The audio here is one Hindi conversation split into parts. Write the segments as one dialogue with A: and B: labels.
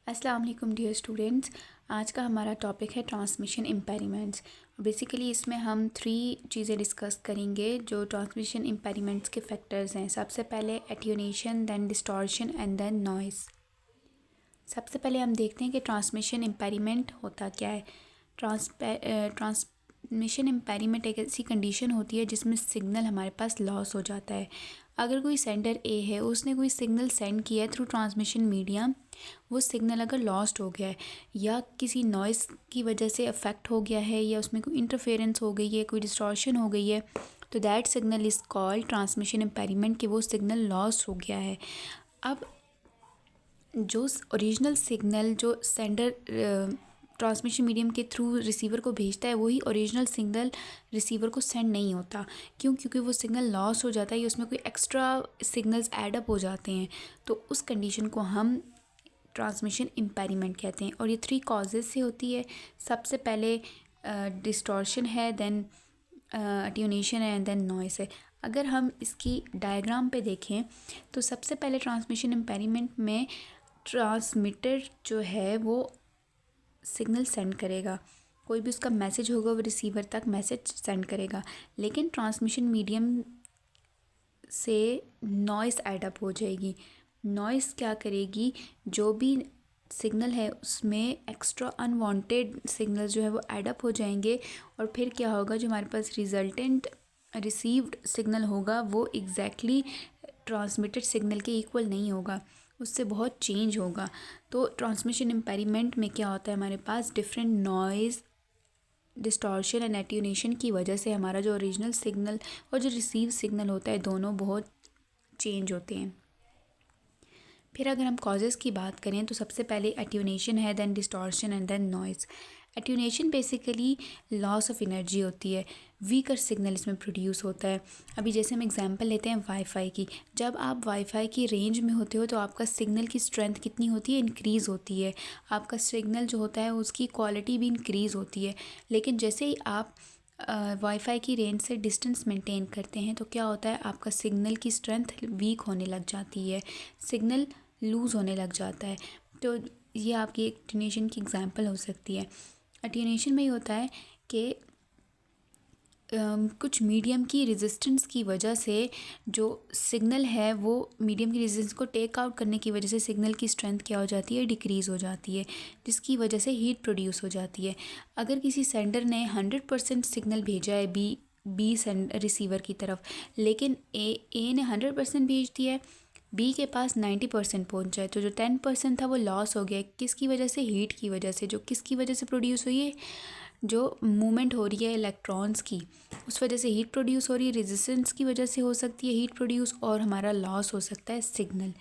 A: अस्सलाम वालेकुम डियर स्टूडेंट्स। आज का हमारा टॉपिक है ट्रांसमिशन इम्पेरिमेंट्स। बेसिकली इसमें हम 3 चीज़ें डिस्कस करेंगे जो ट्रांसमिशन इम्पेरिमेंट्स के फैक्टर्स हैं। सबसे पहले attenuation, then distortion and then noise. सबसे पहले हम देखते हैं कि ट्रांसमिशन इम्पेरिमेंट होता क्या है। ट्रांसमिशन इम्पेरिमेंट एक ऐसी कंडीशन होती है जिसमें सिग्नल हमारे पास लॉस हो जाता है। अगर कोई सेंडर ए है, उसने कोई सिग्नल सेंड किया है थ्रू ट्रांसमिशन मीडियम, वो सिग्नल अगर लॉस्ट हो गया है या किसी नॉइस की वजह से अफेक्ट हो गया है या उसमें कोई इंटरफेरेंस हो गई है, कोई डिस्टॉर्शन हो गई है, तो that signal is called transmission impairment, कि वो सिग्नल लॉस हो गया है। अब जो ओरिजिनल सिग्नल जो सेंडर ट्रांसमिशन मीडियम के थ्रू रिसीवर को भेजता है, वही ओरिजिनल सिग्नल रिसीवर को सेंड नहीं होता। क्यों? क्योंकि वो सिग्नल लॉस हो जाता है या उसमें कोई एक्स्ट्रा सिग्नल्स ऐड अप हो जाते हैं। तो उस कंडीशन को हम ट्रांसमिशन इम्पेरिमेंट कहते हैं और ये 3 कॉजेज़ से होती है। सबसे पहले डिस्टॉर्शन है, देन अट्यूनेशन है एंड देन नॉइस है। अगर हम इसकी डायग्राम पे देखें तो सबसे पहले ट्रांसमिशन इम्पेरिमेंट में ट्रांसमीटर जो है वो सिग्नल सेंड करेगा, कोई भी उसका मैसेज होगा वो रिसीवर तक मैसेज सेंड करेगा, लेकिन ट्रांसमिशन मीडियम से नॉइस ऐड अप हो जाएगी। नॉइस क्या करेगी, जो भी सिग्नल है उसमें एक्स्ट्रा अनवांटेड सिग्नल जो है वो ऐड अप हो जाएंगे और फिर क्या होगा, जो हमारे पास रिजल्टेंट रिसीव्ड सिग्नल होगा वो एग्जैक्टली ट्रांसमिटेड सिग्नल के इक्वल नहीं होगा, उससे बहुत चेंज होगा। तो ट्रांसमिशन इम्पेरिमेंट में क्या होता है, हमारे पास different noise, distortion and attenuation की वजह से हमारा जो ओरिजिनल सिग्नल और जो रिसीव सिग्नल होता है दोनों बहुत चेंज होते हैं। फिर अगर हम कॉजेज़ की बात करें तो सबसे पहले एट्यूनेशन है, then distortion and then noise. Attenuation basically loss of energy होती है, वीकर सिग्नल इसमें प्रोड्यूस होता है। अभी जैसे हम एग्जांपल लेते हैं वाईफाई की। जब आप वाईफाई की रेंज में होते हो तो आपका सिग्नल की स्ट्रेंथ कितनी होती है, इंक्रीज़ होती है। आपका सिग्नल जो होता है उसकी क्वालिटी भी इंक्रीज़ होती है। लेकिन जैसे ही आप वाईफाई की रेंज से डिस्टेंस मेंटेन करते हैं तो क्या होता है, आपका सिग्नल की स्ट्रेंथ वीक होने लग जाती है, सिग्नल लूज़ होने लग जाता है। तो ये आपकी एट्यूनेशन की एग्जांपल हो सकती है। एट्यूनेशन में ये होता है कि कुछ मीडियम की रेजिस्टेंस की वजह से जो सिग्नल है वो मीडियम की रेजिस्टेंस को टेक आउट करने की वजह से सिग्नल की स्ट्रेंथ क्या हो जाती है, डिक्रीज़ हो जाती है, जिसकी वजह से हीट प्रोड्यूस हो जाती है। अगर किसी सेंडर ने 100% सिग्नल भेजा है बी सेंड रिसीवर की तरफ, लेकिन ए ने 100% भेज दिया है, बी के पास 90% पहुँच जाए, तो जो 10% था वो लॉस हो गया। किसकी वजह से? हीट की वजह से। जो किसकी वजह से प्रोड्यूस हुई है? जो मूवमेंट हो रही है इलेक्ट्रॉन्स की, उस वजह से हीट प्रोड्यूस हो रही है। रेजिस्टेंस की वजह से हो सकती है हीट प्रोड्यूस और हमारा लॉस हो सकता है सिग्नल।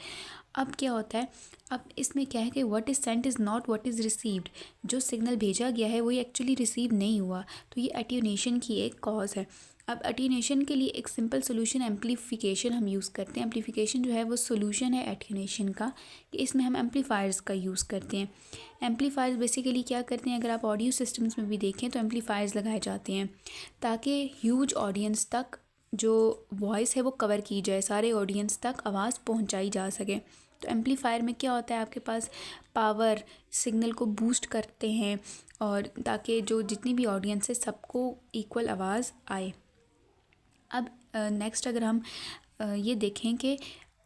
A: अब क्या होता है, अब इसमें क्या है कि what is sent is not what is received. जो सिग्नल भेजा गया है वो एक्चुअली रिसीव नहीं हुआ, तो ये एट्यूनेशन की एक कॉज है। अब एट्यूनेशन के लिए एक सिंपल सोल्यूशन एम्पलीफिकेशन हम यूज़ करते हैं। एम्पलीफिकेशन जो है वो सोल्यूशन है एट्यूनेशन का, कि इसमें हम एम्पलीफायर्स का यूज़ करते हैं। एम्पलीफायर्स बेसिकली क्या करते हैं, अगर आप ऑडियो सिस्टम्स में भी देखें तो एम्पलीफायर्स लगाए जाते हैं ताकि ह्यूज ऑडियंस तक जो वॉइस है वो कवर की जाए, सारे ऑडियंस तक आवाज़ पहुंचाई जा सके। तो एम्पलीफायर में क्या होता है, आपके पास पावर सिग्नल को बूस्ट करते हैं और ताकि जो जितनी भी ऑडियंस है सबको इक्वल आवाज़ आए। अब नेक्स्ट अगर हम ये देखें कि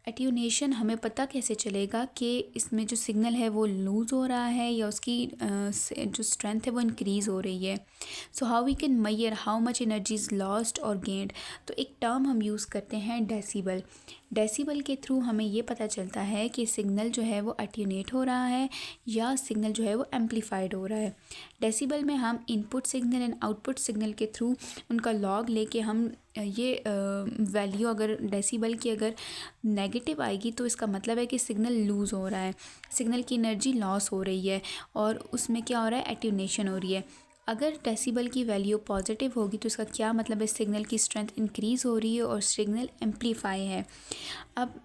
A: एट्यूनेशन हमें पता कैसे चलेगा कि इसमें जो सिग्नल है वो लूज़ हो रहा है या उसकी जो स्ट्रेंथ है वो इंक्रीज़ हो रही है। So how we can measure how much energy is lost और गेंड। तो एक टर्म हम यूज़ करते हैं डेसिबल। डेसिबल के थ्रू हमें ये पता चलता है कि सिग्नल जो है वो एट्यूनेट हो रहा है या सिग्नल जो है वो एम्पलीफाइड हो रहा है। डेसिबल में हम input signal and output signal के थ्रू उनका लॉग लेके हम ये वैल्यू अगर डेसिबल की अगर नेगेटिव आएगी तो इसका मतलब है कि सिग्नल लूज़ हो रहा है, सिग्नल की एनर्जी लॉस हो रही है और उसमें क्या हो रहा है, एट्यूनेशन हो रही है। अगर डेसिबल की वैल्यू पॉजिटिव होगी तो इसका क्या मतलब है, सिग्नल की स्ट्रेंथ इंक्रीज़ हो रही है और सिग्नल एम्पलीफाई है। अब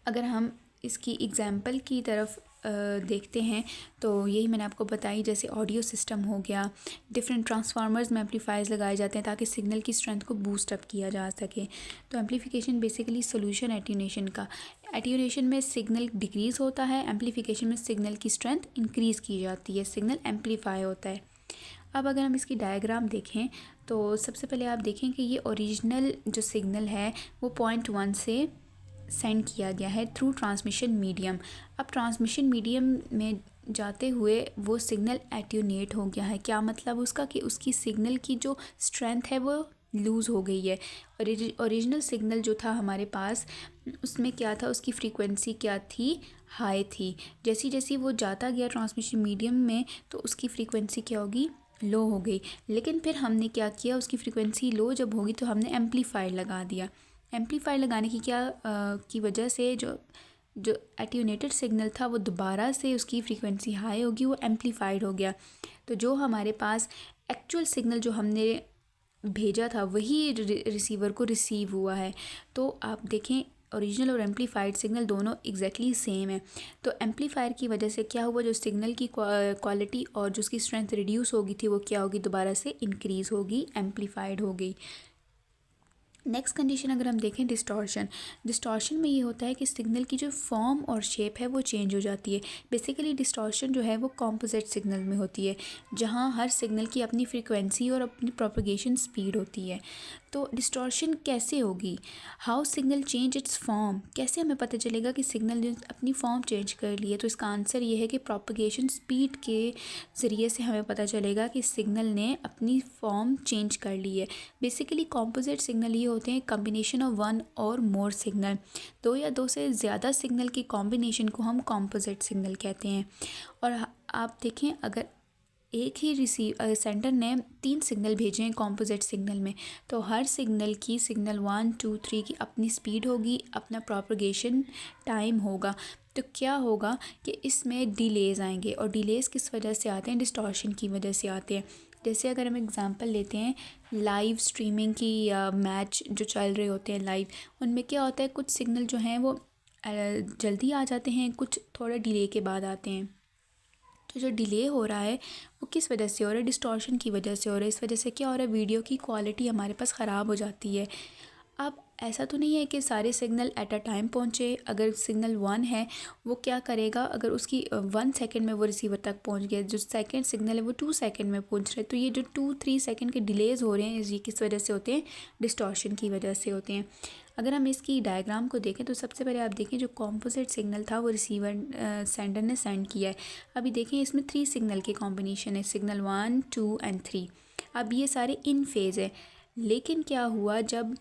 A: अगर हम इसकी एग्जांपल की तरफ देखते हैं तो यही मैंने आपको बताई, जैसे ऑडियो सिस्टम हो गया, डिफरेंट ट्रांसफार्मर्स में एम्पलीफायर्स लगाए जाते हैं ताकि सिग्नल की स्ट्रेंथ को बूस्ट अप किया जा सके। तो एम्पलीफिकेशन बेसिकली सोल्यूशन एट्यूनेशन का। एट्यूनेशन में सिग्नल डिक्रीज़ होता है, एम्पलीफिकेशन में सिग्नल की स्ट्रेंथ इंक्रीज़ की जाती है, सिग्नल एम्पलीफाई होता है। अब अगर हम इसकी डायग्राम देखें तो सबसे पहले आप देखें कि ये ओरिजिनल जो सिग्नल है वो 0.1 से सेंड किया गया है थ्रू ट्रांसमिशन मीडियम। अब ट्रांसमिशन मीडियम में जाते हुए वो सिग्नल एट्यूनेट हो गया है। क्या मतलब उसका कि उसकी सिग्नल की जो स्ट्रेंथ है वो लूज़ हो गई है। ओरिजिनल सिग्नल जो था हमारे पास उसमें क्या था, उसकी फ्रीक्वेंसी क्या थी, हाई थी। जैसी जैसी वो जाता गया ट्रांसमिशन मीडियम में तो उसकी फ्रीक्वेंसी क्या होगी, लो हो गई। लेकिन फिर हमने क्या किया, उसकी फ्रीक्वेंसी लो जब होगी तो हमने एम्पलीफायर लगा दिया। एम्पलीफायर लगाने की की वजह से जो जो एट्यूनेटेड सिग्नल था वो दोबारा से उसकी फ्रीक्वेंसी हाई होगी, वो एम्पलीफाइड हो गया। तो जो हमारे पास एक्चुअल सिग्नल जो हमने भेजा था वही रिसीवर को रिसीव हुआ है। तो आप देखें ओरिजिनल और एम्पलीफाइड सिग्नल दोनों एग्जैक्टली सेम है। तो एम्पलीफायर की वजह से क्या हुआ, जो सिग्नल की क्वालिटी और जो उसकी स्ट्रेंथ रिड्यूस होगी थी वो क्या होगी, दोबारा से इंक्रीज़ होगी, एम्पलीफाइड हो गई। नेक्स्ट कंडीशन अगर हम देखें डिस्टॉर्शन में ये होता है कि सिग्नल की जो फॉर्म और शेप है वो चेंज हो जाती है। बेसिकली डिस्टॉर्शन जो है वो कॉम्पोजिट सिग्नल में होती है, जहाँ हर सिग्नल की अपनी फ्रीक्वेंसी और अपनी प्रोपगेशन स्पीड होती है। तो डिस्टॉर्शन कैसे होगी, how signal change it's form, कैसे हमें पता चलेगा कि सिग्नल ने अपनी फॉर्म चेंज कर ली है। तो इसका आंसर ये है कि प्रोपगेशन स्पीड के ज़रिए से हमें पता चलेगा कि सिग्नल ने अपनी फॉर्म चेंज कर ली है। बेसिकली कॉम्पोजिट सिग्नल ये होते हैं कॉम्बिनेशन ऑफ वन और मोर सिग्नल, दो या दो से ज़्यादा सिग्नल की कॉम्बिनेशन को हम कॉम्पोजिट सिग्नल कहते हैं। और आप देखें अगर एक ही सेंडर ने 3 सिग्नल भेजे हैं कॉम्पोजिट सिग्नल में, तो हर सिग्नल की सिग्नल 1 2 3 की अपनी स्पीड होगी, अपना प्रोपगेशन टाइम होगा। तो क्या होगा कि इसमें डिलेज़ आएंगे, और डिलेज़ किस वजह से आते हैं, डिस्टॉर्शन की वजह से आते हैं। जैसे अगर हम एग्जांपल लेते हैं लाइव स्ट्रीमिंग की या मैच जो चल रहे होते हैं लाइव, उनमें क्या होता है कुछ सिग्नल जो हैं वो जल्दी आ जाते हैं, कुछ थोड़ा डिले के बाद आते हैं। तो जो डिले हो रहा है वो किस वजह से हो रहा है, डिस्टॉर्शन की वजह से हो रहा है। इस वजह से क्या हो रहा है, वीडियो की क्वालिटी हमारे पास ख़राब हो जाती है। अब ऐसा तो नहीं है कि सारे सिग्नल एट अ टाइम पहुँचे। अगर सिग्नल 1 है वो क्या करेगा, अगर उसकी 1 सेकंड में वो रिसीवर तक पहुँच गया, जो सेकंड सिग्नल है वो 2 सेकंड में पहुँच रहे, तो ये जो 2-3 सेकंड के डिलेज़ हो रहे हैं ये किस वजह से होते हैं, डिस्टॉर्शन की वजह से होते हैं। अगर हम इसकी डायग्राम को देखें तो सबसे पहले आप देखें जो कॉम्पोजिट सिग्नल था वो रिसीवर सेंडर ने सेंड किया है। अभी देखें इसमें 3 सिग्नल के कॉम्बिनेशन है, सिग्नल 1 2 एंड 3। अब ये सारे इन फेज़ है, लेकिन क्या हुआ जब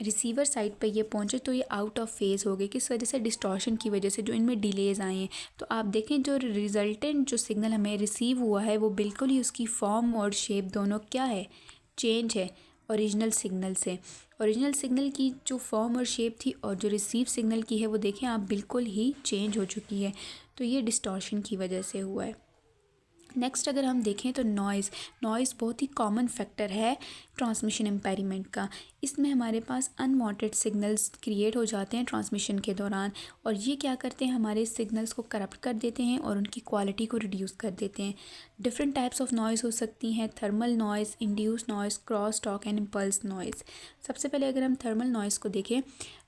A: रिसीवर साइड पे ये पहुंचे तो ये आउट ऑफ फेज़ हो गए। किस वजह से, डिस्टॉर्शन की वजह से, जो इनमें डिलेज़ आए हैं। तो आप देखें जो रिज़ल्टेंट जो सिग्नल हमें रिसीव हुआ है वो बिल्कुल ही उसकी फॉर्म और शेप दोनों क्या है, चेंज है ओरिजिनल सिग्नल से। ओरिजिनल सिग्नल की जो फॉर्म और शेप थी और जो रिसीव सिग्नल की है वो देखें आप बिल्कुल ही चेंज हो चुकी है। तो ये डिस्टॉर्शन की वजह से हुआ है। नेक्स्ट अगर हम देखें तो नॉइज़ बहुत ही कॉमन फैक्टर है ट्रांसमिशन इम्पेरिमेंट का। इसमें हमारे पास अनवांटेड सिग्नल्स क्रिएट हो जाते हैं ट्रांसमिशन के दौरान, और ये क्या करते हैं, हमारे सिग्नल्स को करप्ट कर देते हैं और उनकी क्वालिटी को रिड्यूस कर देते हैं। डिफरेंट टाइप्स ऑफ नॉइज़ हो सकती हैं, thermal noise, induce noise, cross talk and impulse noise. सबसे पहले अगर हम थर्मल नॉइज़ को देखें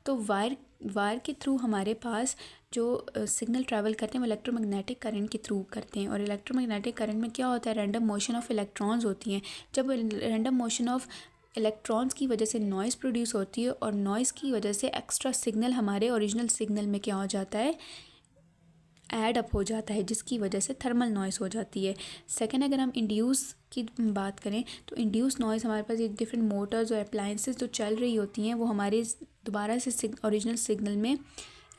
A: तो वायर के थ्रू हमारे पास जो सिग्नल ट्रैवल करते हैं वो इलेक्ट्रोमैग्नेटिक करंट के थ्रू करते हैं। और इलेक्ट्रोमैग्नेटिक करंट में क्या होता है, रैंडम मोशन ऑफ इलेक्ट्रॉन्स होती हैं। जब रैंडम मोशन ऑफ इलेक्ट्रॉन्स की वजह से नॉइज़ प्रोड्यूस होती है, और नॉइज़ की वजह से एक्स्ट्रा सिग्नल हमारे ओरिजिनल सिग्नल में क्या हो जाता है, ऐड अप हो जाता है, जिसकी वजह से थर्मल नॉइज़ हो जाती है। सेकेंड अगर हम इंड्यूस की बात करें तो इंड्यूस नॉइज़ हमारे पास एक डिफरेंट मोटर्स और अप्लायंसेस जो चल रही होती हैं वो हमारे दोबारा से ओरिजिनल सिग्नल में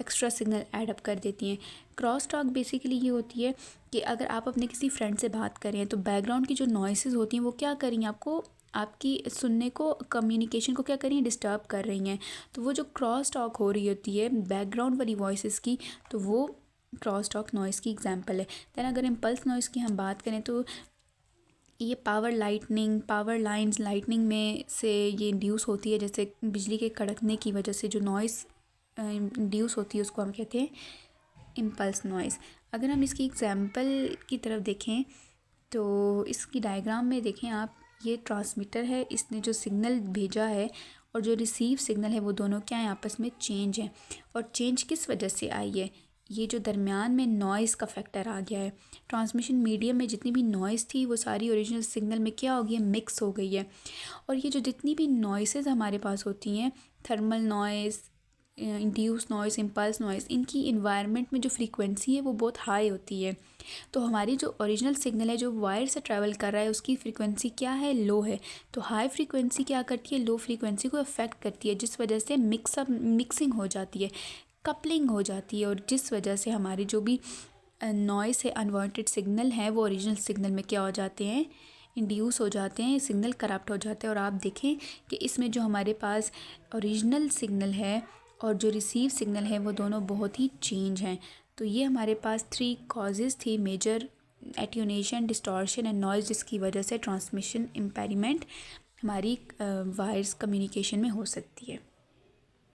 A: एक्स्ट्रा सिग्नल ऐड अप कर देती हैं। क्रॉस टॉक बेसिकली ये होती है कि अगर आप अपने किसी फ्रेंड से बात करें तो बैकग्राउंड की जो नॉइसेस होती हैं वो क्या करेंगी, आपको आपकी सुनने को, कम्युनिकेशन को क्या करेंगी, डिस्टर्ब कर रही हैं। तो वो जो क्रॉस टॉक हो रही होती है बैकग्राउंड वाली वॉइसेस की, तो वो क्रॉस टॉक नॉइज़ की एग्जांपल है। दैन अगर इम्पल्स नॉइज़ की हम बात करें तो ये पावर लाइंस लाइटनिंग में से ये इंड्यूस होती है, जैसे बिजली के कड़कने की वजह से जो नॉइज़ इंड्यूस होती है उसको हम कहते हैं इम्पल्स नॉइज़। अगर हम इसकी एग्जांपल की तरफ देखें तो इसकी डायग्राम में देखें आप, ये ट्रांसमीटर है, इसने जो सिग्नल भेजा है और जो रिसीव सिग्नल है वो दोनों क्या है, आपस में चेंज है। और चेंज किस वजह से आई है, ये जो दरमियान में नॉइज़ का फैक्टर आ गया है। ट्रांसमिशन मीडियम में जितनी भी नॉइज़ थी वो सारी ओरिजिनल सिग्नल में क्या हो गई है, मिक्स हो गई है। और ये जो जितनी भी नॉइसेस हमारे पास होती हैं, thermal noise, induce noise, impulse noise, इनकी इन्वायरमेंट में जो फ्रीक्वेंसी है वो बहुत हाई होती है। तो हमारी जो ओरिजिनल सिग्नल है जो वायर से ट्रैवल कर रहा है उसकी फ्रीक्वेंसी क्या है, लो है। तो हाई फ्रीक्वेंसी क्या करती है, लो फ्रीक्वेंसी को अफेक्ट करती है, जिस वजह से मिक्सिंग हो जाती है, कपलिंग हो जाती है, और जिस वजह से हमारी जो भी नॉइस है, अनवांटेड सिग्नल है, वो ओरिजिनल सिग्नल में क्या हो जाते हैं, इंड्यूस हो जाते हैं, सिग्नल करप्ट हो जाते हैं। और आप देखें कि इसमें जो हमारे पास ओरिजिनल सिग्नल है और जो रिसीव सिग्नल है वो दोनों बहुत ही चेंज हैं। तो ये हमारे पास 3 कॉजेज़ थी major, attenuation, distortion and noise, जिसकी वजह से ट्रांसमिशन इम्पेयरमेंट हमारी वायर्स कम्युनिकेशन में हो सकती है।